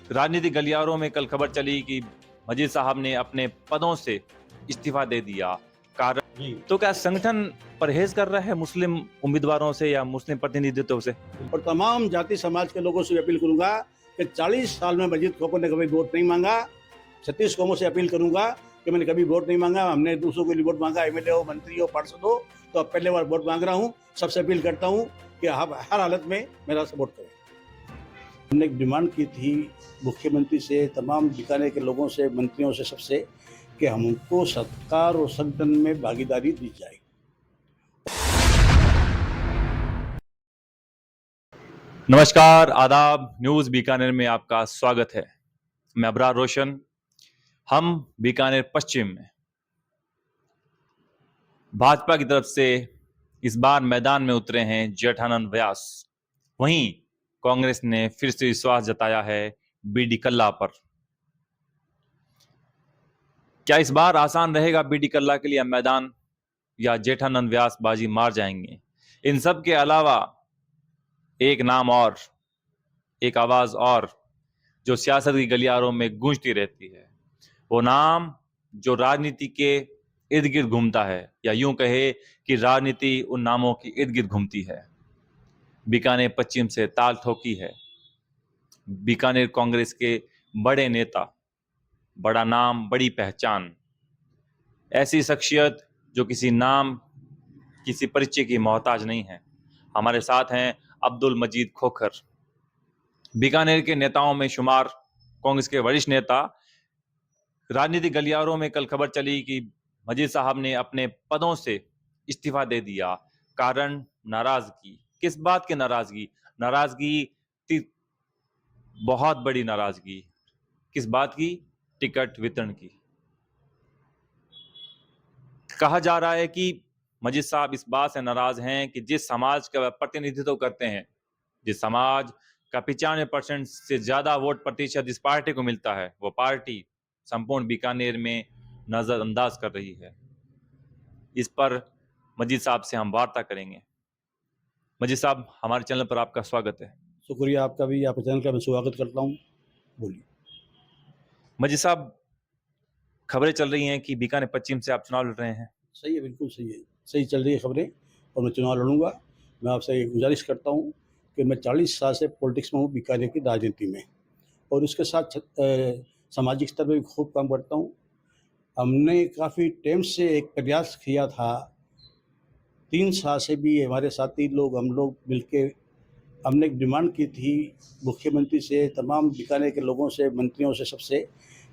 राजनीतिक गलियारों में कल खबर चली कि मजीद साहब ने अपने पदों से इस्तीफा दे दिया। कारण तो क्या संगठन परहेज कर रहा है मुस्लिम उम्मीदवारों से या मुस्लिम प्रतिनिधित्व से? और तमाम जाति समाज के लोगों से अपील करूंगा कि 40 साल में मजीद खोखर ने कभी वोट नहीं मांगा। 36 कौमों से अपील करूंगा कि मैंने कभी वोट नहीं मांगा। हमने दूसरों के लिए वोट मांगा, एमएलए हो, मंत्री हो, पार्षद हो, तो अब पहले बार वोट मांग रहा हूँ। सबसे अपील करता हूँ कि आप हर हालत में मेरा सपोर्ट करें। हमने एक डिमांड की थी मुख्यमंत्री से, तमाम बीकानेर के लोगों से, मंत्रियों से, सबसे, कि हमको सरकार और संगठन में भागीदारी दी जाए। नमस्कार, आदाब। न्यूज बीकानेर में आपका स्वागत है। मैं अबरार रोशन। हम बीकानेर पश्चिम में भाजपा की तरफ से इस बार मैदान में उतरे हैं जेठानंद व्यास। वहीं कांग्रेस ने फिर से विश्वास जताया है बीडी कल्ला पर। क्या इस बार आसान रहेगा बीडी कल्ला के लिए मैदान, या जेठानंद व्यास बाजी मार जाएंगे? इन सब के अलावा एक नाम और, एक आवाज और जो सियासत की गलियारों में गूंजती रहती है, वो नाम जो राजनीति के इर्द गिर्द घूमता है, या यूं कहे कि राजनीति उन नामों की इर्द गिर्द घूमती है। बीकानेर पश्चिम से ताल ठोकी है बीकानेर कांग्रेस के बड़े नेता, बड़ा नाम, बड़ी पहचान, ऐसी शख्सियत जो किसी नाम, किसी परिचय की मोहताज नहीं है। हमारे साथ हैं अब्दुल मजीद खोखर, बीकानेर के नेताओं में शुमार, कांग्रेस के वरिष्ठ नेता। राजनीतिक गलियारों में कल खबर चली कि मजीद साहब ने अपने पदों से इस्तीफा दे दिया। कारण नाराजगी। किस बात की नाराजगी? नाराजगी, बहुत बड़ी नाराजगी। किस बात की? टिकट वितरण की। कहा जा रहा है कि मजीद साहब इस बात से नाराज हैं कि जिस समाज का प्रतिनिधित्व करते हैं, जिस समाज का 95% से ज्यादा वोट प्रतिशत जिस पार्टी को मिलता है, वो पार्टी संपूर्ण बीकानेर में नजरअंदाज कर रही है। इस पर मजीद साहब से हम वार्ता करेंगे। मजीद साहब, हमारे चैनल पर आपका स्वागत है। शुक्रिया आपका भी, आपके चैनल का मैं स्वागत करता हूँ। बोलिए। मजीद साहब, खबरें चल रही हैं कि बीकानेर पश्चिम से आप चुनाव लड़ रहे हैं। सही है, बिल्कुल सही है, सही चल रही है खबरें, और मैं चुनाव लड़ूंगा। मैं आपसे ये गुजारिश करता हूँ कि मैं 40 साल से पॉलिटिक्स में हूँ, बीकानेर की राजनीति में, और उसके साथ सामाजिक स्तर पर भी खूब काम करता हूँ। हमने काफ़ी टाइम से एक प्रयास किया था, 3 साल से भी हमारे साथी लोग, हम लोग मिलके हमने एक डिमांड की थी मुख्यमंत्री से, तमाम बीकानेर के लोगों से, मंत्रियों से, सबसे,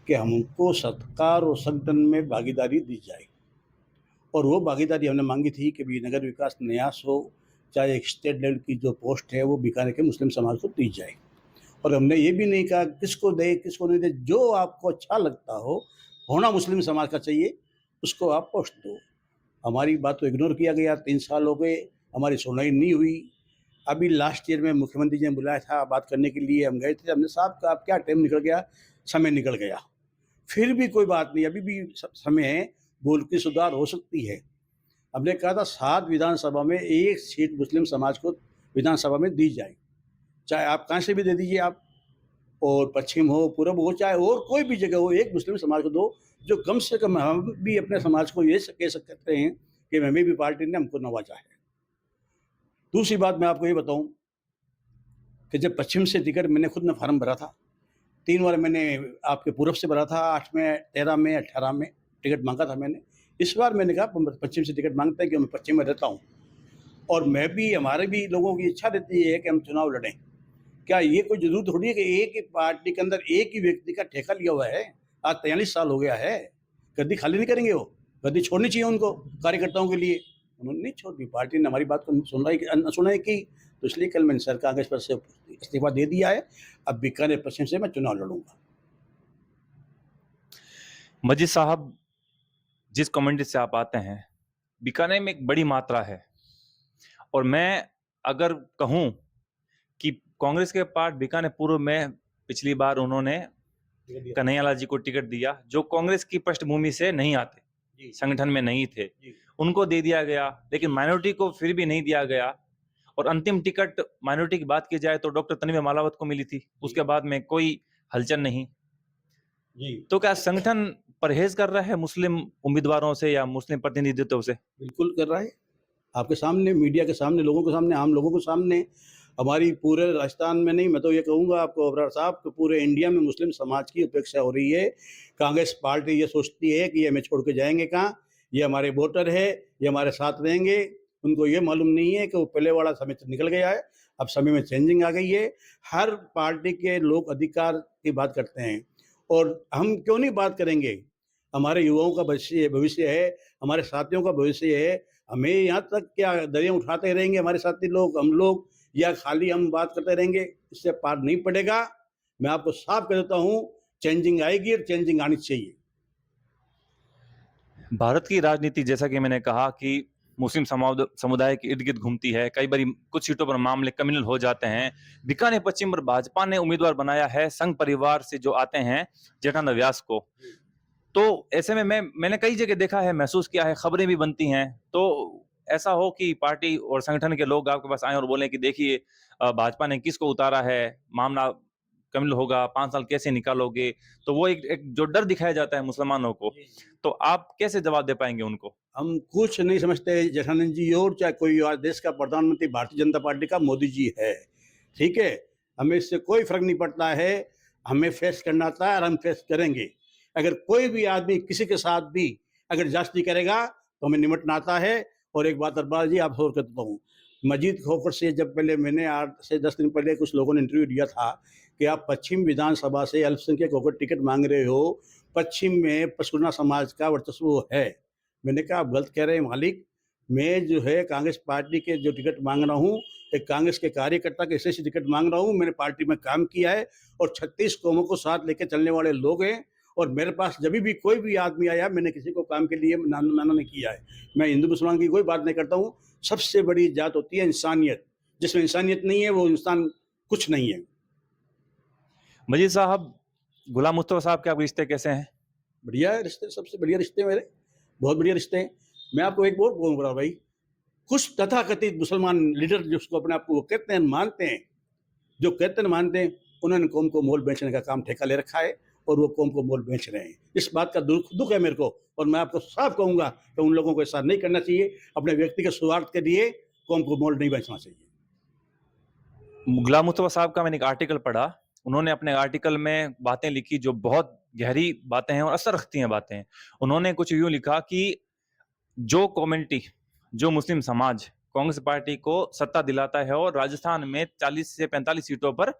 कि हमको सरकार और संगठन में भागीदारी दी जाए। और वो भागीदारी हमने मांगी थी कि भी नगर विकास न्यास हो, चाहे एक स्टेट लेवल की जो पोस्ट है वो बीकानेर के मुस्लिम समाज को दी जाए। और हमने ये भी नहीं कहा किसको दे किसको नहीं दे, जो आपको अच्छा लगता हो, होना मुस्लिम समाज का चाहिए, उसको आप पोस्ट दो। हमारी बात को इग्नोर किया गया। 3 साल हो गए, हमारी सुनवाई नहीं हुई। अभी लास्ट ईयर में मुख्यमंत्री जी ने बुलाया था बात करने के लिए, हम गए थे। हमने साहब का अब क्या टाइम निकल गया, समय निकल गया, फिर भी कोई बात नहीं, अभी भी समय है, बोल के सुधार हो सकती है। हमने कहा था 7 विधानसभा में 1 सीट मुस्लिम समाज को विधानसभा में दी जाए, चाहे आप कहाँ से भी दे दीजिए आप, और पश्चिम हो, पूर्व हो, चाहे और कोई भी जगह हो, एक मुस्लिम समाज को दो, जो कम से कम हम भी अपने समाज को ये कह सकते हैं कि हमें भी पार्टी ने हमको नवाजा है। दूसरी बात मैं आपको ये बताऊं कि जब पश्चिम से टिकट मैंने खुद ने फार्म भरा था, 3 बार मैंने आपके पूर्व से भरा था, 8 में, 13 में, 18 में टिकट मांगा था मैंने। इस बार मैंने कहा पश्चिम से टिकट मांगते हैं कि मैं पश्चिम में रहता हूँ, और मैं भी, हमारे भी लोगों की इच्छा रहती है कि हम चुनाव लड़ें। क्या ये कोई जरूरत थोड़ी है कि एक ही पार्टी के अंदर एक ही व्यक्ति का ठेका लिया हुआ है? आज 43 साल हो गया है, गद्दी खाली नहीं करेंगे वो, गद्दी छोड़नी चाहिए उनको कार्यकर्ताओं के लिए। उन्होंने नहीं छोड़ी, पार्टी ने हमारी बात को सुनाई की, तो इसलिए कल मैंने सर कांग्रेस पर से इस्तीफा दे दिया है। अब बीकानेर पश्चिम से मैं चुनाव लड़ूंगा। मजीद साहब, जिस कम्युनिटी से आप आते हैं, बीकानेर में एक बड़ी मात्रा है, और मैं अगर कहूं कि कांग्रेस के पार्ट बीकानेर पूर्व में पिछली बार उन्होंने कन्हैयालाल जी को टिकट दिया, जो कांग्रेस की पृष्ठभूमि से नहीं आते, संगठन में नहीं थे, उनको दे दिया गया। लेकिन माइनॉरिटी को फिर भी नहीं दिया गया, और अंतिम टिकट माइनॉरिटी की बात की जाए तो डॉक्टर तनवीर मालावत को मिली थी। उसके बाद में कोई हलचल नहीं। जी तो क्या संगठन परहेज कर रहा है मुस्लिम उम्मीदवारों से या मुस्लिम प्रतिनिधित्व से? बिल्कुल कर रहा है। आपके सामने, मीडिया के सामने, लोगों के सामने, आम लोगों के सामने, हमारी पूरे राजस्थान में नहीं, मैं तो ये कहूँगा आपको अबरार साहब कि पूरे इंडिया में मुस्लिम समाज की उपेक्षा हो रही है। कांग्रेस पार्टी ये सोचती है कि ये हमें छोड़ के जाएंगे कहाँ, ये हमारे वोटर है, ये हमारे साथ रहेंगे। उनको ये मालूम नहीं है कि वो पहले वाला समय तो निकल गया है, अब समय में चेंजिंग आ गई है। हर पार्टी के लोग अधिकार की बात करते हैं, और हम क्यों नहीं बात करेंगे? हमारे युवाओं का भविष्य है, हमारे साथियों का भविष्य है। हमें यहाँ तक क्या दरिया उठाते रहेंगे हमारे साथी लोग, हम लोग, या खाली हम बात करते रहेंगे? इससे पार नहीं पड़ेगा। मैं आपको साफ कह देता हूँ, चेंजिंग आएगी और चेंजिंग आनी चाहिए। भारत की राजनीति, जैसा कि मैंने कहा, कि मुस्लिम समुदाय के इर्द गिर्द घूमती है। कई बार कुछ सीटों पर मामले कम्युनल हो जाते हैं। बीकानेर पश्चिम पर भाजपा ने उम्मीदवार बनाया है संघ परिवार से जो आते हैं, जेठानंद व्यास को। तो ऐसे में मैंने कई जगह देखा है, महसूस किया है, खबरें भी बनती हैं। तो ऐसा हो कि पार्टी और संगठन के लोग आपके पास आए और बोले कि देखिए भाजपा ने किसको उतारा है, मामला कम्युनल होगा, 5 साल कैसे निकालोगे? तो वो एक जो डर दिखाया जाता है मुसलमानों को, तो आप कैसे जवाब दे पाएंगे उनको? हम कुछ नहीं समझते जेठानंद जी, और चाहे कोई और देश का प्रधानमंत्री भारतीय जनता पार्टी का मोदी जी है, ठीक है? हमें इससे कोई फर्क नहीं पड़ता है। हमें फेस करना आता है और हम फेस करेंगे। अगर कोई भी आदमी किसी के साथ भी अगर ज्यादती करेगा तो हमें निपटना आता है। और एक बात अरबाज जी आप और कहता हूँ, मजीद खोखर से जब पहले मैंने 8 से 10 दिन पहले कुछ लोगों ने इंटरव्यू दिया था कि आप पश्चिम विधानसभा से अल्पसंख्यक होकर टिकट मांग रहे हो, पश्चिम में पशतूना समाज का वर्चस्व है। मैंने कहा आप गलत कह रहे हैं मालिक। मैं जो है कांग्रेस पार्टी के जो टिकट मांग रहा हूँ, एक कांग्रेस के कार्यकर्ता के ऐसे टिकट मांग रहा हूँ। मैंने पार्टी में काम किया है और 36 कौमों को साथ लेकर चलने वाले लोग हैं। और मेरे पास जब भी कोई भी आदमी आया, मैंने किसी को काम के लिए मना नहीं किया है। मैं हिंदू मुसलमान की कोई बात नहीं करता हूँ। सबसे बड़ी जात होती है इंसानियत। जिसमें इंसानियत नहीं है वो इंसान कुछ नहीं है। मजीद साहब, गुलाम मुस्तफा साहब के आप रिश्ते कैसे हैं? बढ़िया है रिश्ते, सबसे बढ़िया रिश्ते मेरे, बहुत बढ़िया रिश्ते हैं। मैं आपको एक और बोलूँगा भाई, कुछ तथाकथित मुसलमान लीडर जिसको अपने आप को वो कहते हैं, मानते हैं, जो कहते हैं मानते हैं, उन्होंने कौम को मोल बेचने का काम ठेका ले रखा है और वो कौम को मोल बेच रहे हैं। इस बात का दुख है मेरे को, और मैं आपको साफ कहूंगा कि उन लोगों को ऐसा नहीं करना चाहिए। अपने व्यक्तिगत स्वार्थ के लिए कौम को मोल नहीं बेचना चाहिए। गुलाम मुस्तफा साहब का मैंने एक आर्टिकल पढ़ा। उन्होंने अपने आर्टिकल में बातें लिखी जो बहुत गहरी बातें हैं और असर रखती हैं बातें। उन्होंने कुछ यूं लिखा कि जो कम्युनिटी, जो मुस्लिम समाज कांग्रेस पार्टी को सत्ता दिलाता है और राजस्थान में 40 से 45 सीटों पर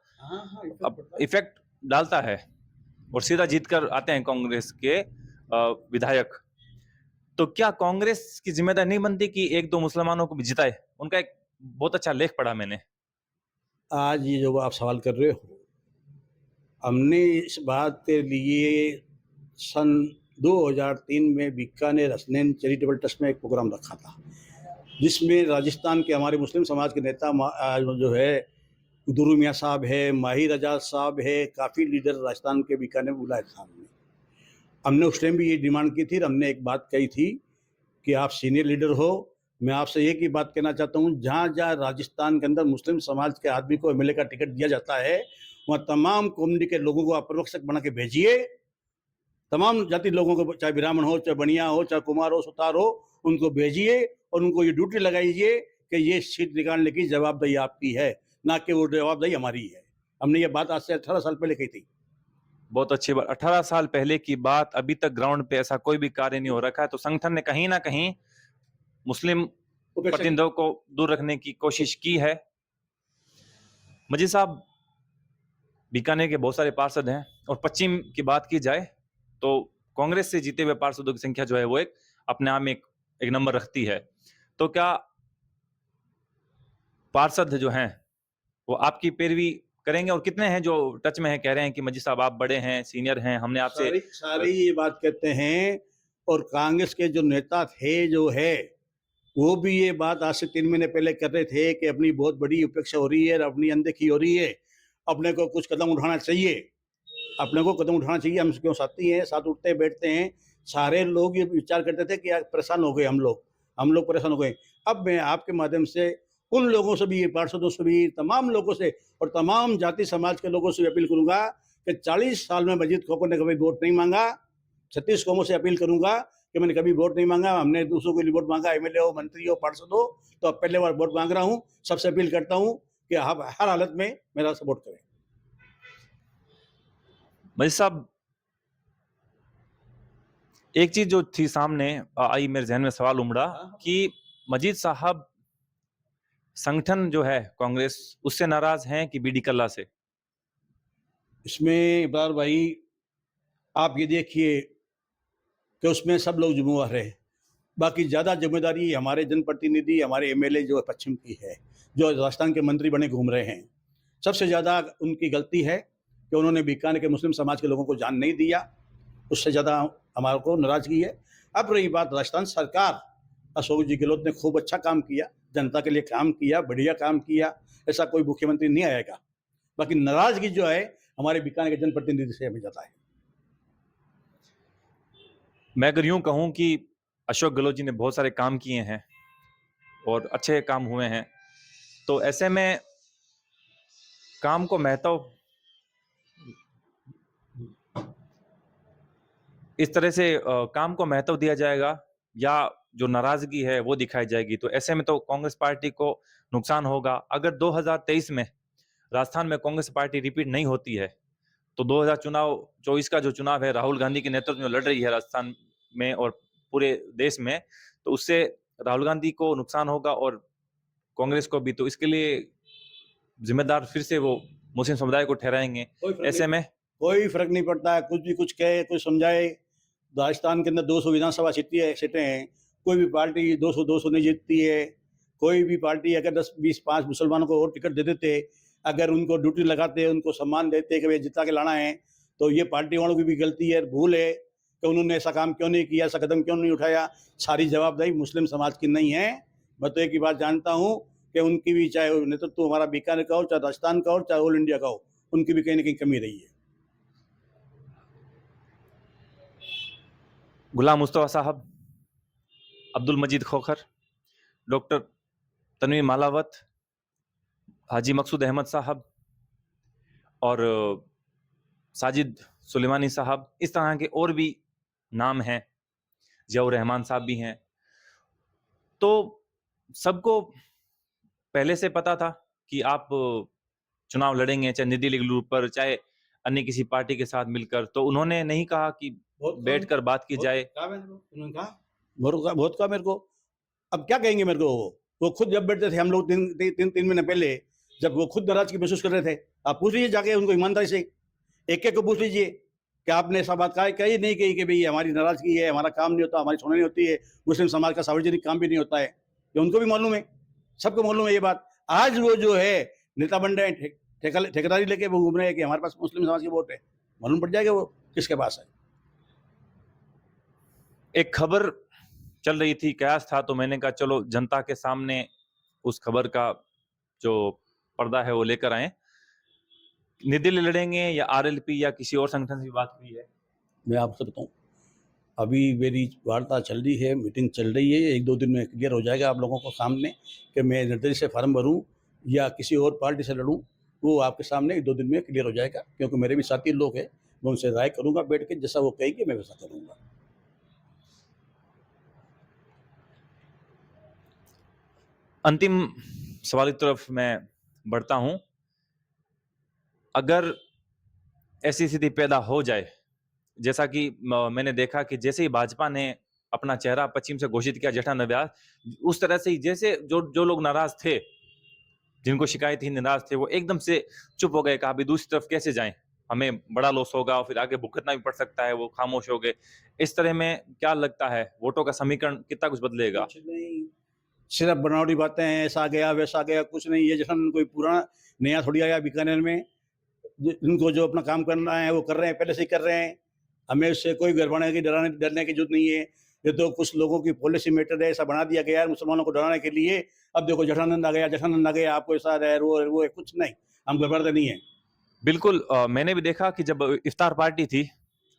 इफेक्ट डालता है और सीधा जीत कर आते हैं कांग्रेस के विधायक, तो क्या कांग्रेस की जिम्मेदारी नहीं बनती कि एक दो मुसलमानों को भी जिताए? उनका एक बहुत अच्छा लेख पढ़ा मैंने। आज ये जो आप सवाल कर रहे हो, हमने इस बात के लिए सन 2003 में बीकानेर हसनैन चैरिटेबल ट्रस्ट में एक प्रोग्राम रखा था, जिसमें राजस्थान के हमारे मुस्लिम समाज के नेता जो है दुरू मियाँ साहब है, माहिर आजाद साहब है, काफ़ी लीडर राजस्थान के बीकानेर बुलाए थे हमने उस टाइम भी ये डिमांड की थी और हमने एक बात कही थी कि आप सीनियर लीडर हो, मैं आपसे एक ही बात कहना चाहता हूँ, जहाँ जहाँ राजस्थान के अंदर मुस्लिम समाज के आदमी को एमएलए का टिकट दिया जाता है, वहाँ तमाम कम्युनिटी के लोगों को आप प्रवक्षक बना के भेजिए। तमाम जाति लोगों को, चाहे ब्राह्मण हो, चाहे बनिया हो, चाहे कुमार हो, सुतार हो, उनको भेजिए और उनको ये ड्यूटी लगाइए कि ये सीट निकालने की जवाबदेही आपकी है, ना कि वो जवाबदेही हमारी है। हमने ये बात आज से 18 साल पहले कही थी। बहुत अच्छी बात। 18 साल पहले की बात, अभी तक ग्राउंड पे ऐसा कोई भी कार्य नहीं हो रखा है, तो संगठन ने कहीं ना कहीं मुस्लिम प्रतिनिधियों को दूर रखने की कोशिश की है। मजीद साहब, बीकानेर के बहुत सारे पार्षद हैं और पश्चिम की बात की जाए तो कांग्रेस से जीते हुए पार्षदों की संख्या जो है वो एक अपने आप में एक नंबर रखती है। तो क्या पार्षद जो हैं वो आपकी पैरवी करेंगे, और कितने हैं जो टच में हैं, कह रहे हैं कि मजीद साहब आप बड़े हैं, सीनियर हैं, हमने आपसे सारे ये बात कहते हैं। और कांग्रेस के जो नेता थे जो है वो भी ये बात आज से 3 महीने पहले कर रहे थे कि अपनी बहुत बड़ी उपेक्षा हो रही है, अपनी अनदेखी हो रही है, अपने को कुछ कदम उठाना चाहिए, अपने को कदम उठाना चाहिए। हम क्यों साथी हैं, साथ उठते बैठते हैं। सारे लोग ये विचार करते थे कि यार परेशान हो गए हम लोग परेशान हो गए। अब मैं आपके माध्यम से उन लोगों से भी, पार्षदों से भी, तमाम लोगों से और तमाम जाति समाज के लोगों से अपील करूंगा कि 40 साल में मजीद खोखर ने कभी वोट नहीं मांगा। 36 कौमों से अपील करूंगा कि मैंने कभी वोट नहीं मांगा। हमने दूसरों के लिए वोट मांगा, एमएलए हो, मंत्री हो, पार्षद हो, तो अब पहले बार वोट मांग रहा हूँ। सबसे अपील करता हूँ कि आप हर हालत में मेरा सपोर्ट करें। मजीद साहब, एक चीज जो थी सामने आई, मेरे जहन में सवाल उमड़ा कि मजीद साहब संगठन जो है कांग्रेस उससे नाराज हैं कि बीडी कल्ला से? इसमें इब्रार भाई आप ये देखिए कि उसमें सब लोग जिम्मेवार है। बाकी ज़्यादा जिम्मेदारी हमारे जनप्रतिनिधि, हमारे एमएलए जो पश्चिम की है, जो राजस्थान के मंत्री बने घूम रहे हैं। सबसे ज़्यादा उनकी गलती है कि उन्होंने बीकानेर के मुस्लिम समाज के लोगों को जान नहीं दिया। उससे ज़्यादा हमारे को नाराज़गी है। अब रही बात राजस्थान सरकार, अशोक जी गहलोत ने खूब अच्छा काम किया, जनता के लिए काम किया, बढ़िया काम किया, ऐसा कोई मुख्यमंत्री नहीं आएगा। बाकी नाराज़गी जो है हमारे बीकानेर के जनप्रतिनिधि से हमें ज़्यादा है। मैं अगर यूं कहूं कि अशोक गहलोत जी ने बहुत सारे काम किए हैं और अच्छे काम हुए हैं, तो ऐसे में काम को महत्व इस तरह से काम को महत्व दिया जाएगा या जो नाराजगी है वो दिखाई जाएगी, तो ऐसे में तो कांग्रेस पार्टी को नुकसान होगा। अगर 2023 में राजस्थान में कांग्रेस पार्टी रिपीट नहीं होती है तो 2024 का जो चुनाव है राहुल गांधी के नेतृत्व में लड़ रही है राजस्थान में और पूरे देश में, तो उससे राहुल गांधी को नुकसान होगा और कांग्रेस को भी। तो इसके लिए जिम्मेदार फिर से वो मुस्लिम समुदाय को ठहराएंगे। ऐसे में कोई फर्क नहीं पड़ता है, कुछ भी कुछ कहे, कुछ समझाए। राजस्थान के अंदर 200 विधानसभा सीटें हैं, कोई भी पार्टी 200 नहीं जीतती है। कोई भी पार्टी अगर 10-20-5 मुसलमानों को और टिकट दे देते, अगर उनको ड्यूटी लगाते, उनको सम्मान देते कि भाई जिता के लाना है, तो ये पार्टी वालों की भी गलती है, भूल है कि उन्होंने ऐसा काम क्यों नहीं किया, ऐसा कदम क्यों नहीं उठाया। सारी जवाबदारी मुस्लिम समाज की नहीं है। मैं तो एक ही बात जानता हूँ कि उनकी भी, चाहे नेतृत्व हमारा बीकानेर का हो, चाहे राजस्थान का हो, चाहे ऑल इंडिया का हो, उनकी भी कहीं ना कहीं कमी रही है। गुलाम मुस्तफा साहब, अब्दुल मजीद खोखर, डॉक्टर तनवीर मालावत, हाजी मकसूद अहमद साहब और साजिद सुलेमानी साहब, इस तरह के और भी नाम हैं, जियाउर रहमान साहब भी हैं। तो सबको पहले से पता था कि आप चुनाव लड़ेंगे, चाहे निधि लीगल पर, चाहे अन्य किसी पार्टी के साथ मिलकर। तो उन्होंने नहीं कहा कि बैठकर बात की जाए? उन्होंने कहा, बहुत कहा मेरे को। अब क्या कहेंगे मेरे को? वो खुद जब बैठते थे हम लोग 3 महीने पहले, जब वो खुद नाराजगी महसूस कर रहे थे, आप पूछ लीजिए जाके उनको ईमानदारी से, एक एक को पूछ लीजिए कि आपने ऐसा बात कही नहीं कही कि भाई हमारी नाराजगी है, हमारा काम नहीं होता, हमारी सुनवाई नहीं होती है, मुस्लिम समाज का सार्वजनिक काम भी नहीं होता है। ये उनको भी मालूम है, सबको मालूम है ये बात। आज वो जो है नेता बन रहे हैं, ठेकेदारी लेके वो घूम रहे हैं कि हमारे पास मुस्लिम समाज की वोट है। मालूम पड़ जाएगा वो किसके पास है। एक खबर चल रही थी, कयास था, तो मैंने कहा चलो जनता के सामने उस खबर का जो पर्दा है वो लेकर आए। निर्दलीय लड़ेंगे या आरएलपी या किसी और संगठन से बात हुई है? मैं आपसे बताऊं, अभी मेरी वार्ता चल रही है, मीटिंग चल रही है, 1-2 दिन में क्लियर हो जाएगा आप लोगों को सामने कि मैं निर्दलीय से फार्म भरूं या किसी और पार्टी से लड़ूं। वो आपके सामने 1-2 दिन में क्लियर हो जाएगा, क्योंकि मेरे भी साथी लोग हैं, मैं उनसे राय करूंगा बैठ के, जैसा वो कहेंगे मैं वैसा करूंगा। अंतिम सवाल की तरफ मैं बढ़ता हूं। अगर ऐसी स्थिति पैदा हो जाए, जैसा कि मैंने देखा कि जैसे ही भाजपा ने अपना चेहरा पश्चिम से घोषित किया, जेठा नव्यास, उस तरह से ही जैसे जो लोग नाराज थे, जिनको शिकायत थी, नाराज थे, वो एकदम से चुप हो गए, कहा अभी दूसरी तरफ कैसे जाएं, हमें बड़ा लॉस होगा और फिर आगे भुगतना भी पड़ सकता है, वो खामोश हो गए। इस तरह में क्या लगता है वोटों का समीकरण कितना कुछ बदलेगा? कुछ नहीं, सिर्फ बनावटी बातें हैं, ऐसा गया वैसा गया, कुछ नहीं। ये जैसा कोई पुराना नया थोड़ी आया बीकानेर में। इनको जो अपना काम करना है वो कर रहे हैं, पहले से ही कर रहे हैं। हमें उससे कोई गड़बड़ाने की डरने की जरूरत नहीं है। ये तो कुछ लोगों की पॉलिसी मैटर है, ऐसा बना दिया गया है मुसलमानों को डराने के लिए। अब देखो जठानंद आ गया, आपको ऐसा है, वो है, कुछ नहीं, हम गड़बड़ते नहीं है। बिल्कुल, मैंने भी देखा कि जब इफ्तार पार्टी थी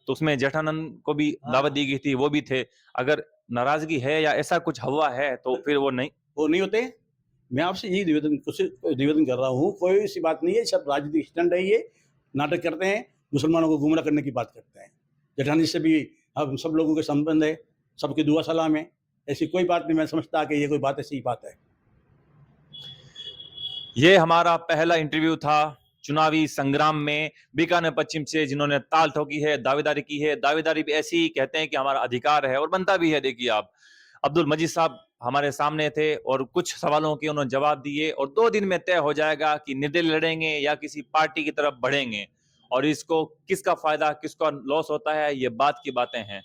तो उसमें जेठानंद को भी दावत दी गई थी, वो भी थे। अगर नाराजगी है या ऐसा कुछ हवा है तो फिर वो नहीं होते। मैं आपसे यही निवेदन कर रहा हूँ, कोई ऐसी बात नहीं है, सब राजनीतिक स्टंट है, ये नाटक करते हैं। मुसलमानों को गुमराह करने की बात करते हैं। जेठानी से भी हम सब लोगों के संबंध है, सबकी दुआ सलाम है, ऐसी कोई बात नहीं। मैं समझता कि ये कोई बात ऐसी बात है। ये हमारा पहला इंटरव्यू था चुनावी संग्राम में बीकानेर पश्चिम से, जिन्होंने ताल ठोकी है, दावेदारी की है। दावेदारी भी ऐसी ही कहते हैं कि हमारा अधिकार है और बनता भी है। देखिए आप, अब्दुल मजीद साहब हमारे सामने थे और कुछ सवालों के उन्होंने जवाब दिए, और 2 दिन में तय हो जाएगा कि निर्दलीय लड़ेंगे या किसी पार्टी की तरफ बढ़ेंगे, और इसको किसका फायदा किसका लॉस होता है, ये बात की बातें हैं।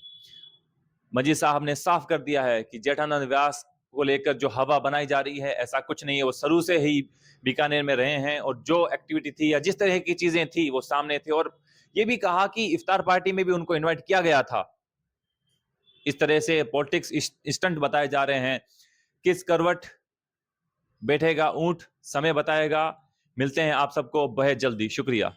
मजीद साहब ने साफ कर दिया है कि जेठानंद व्यास को लेकर जो हवा बनाई जा रही है, ऐसा कुछ नहीं है। वो शुरू से ही बीकानेर में रहे हैं और जो एक्टिविटी थी या जिस तरह की चीजें थी वो सामने थे। और ये भी कहा कि इफ्तार पार्टी में भी उनको इनवाइट किया गया था। इस तरह से पॉलिटिक्स स्टंट बताए जा रहे हैं। किस करवट बैठेगा ऊंट, समय बताएगा। मिलते हैं आप सबको बहुत जल्दी। शुक्रिया।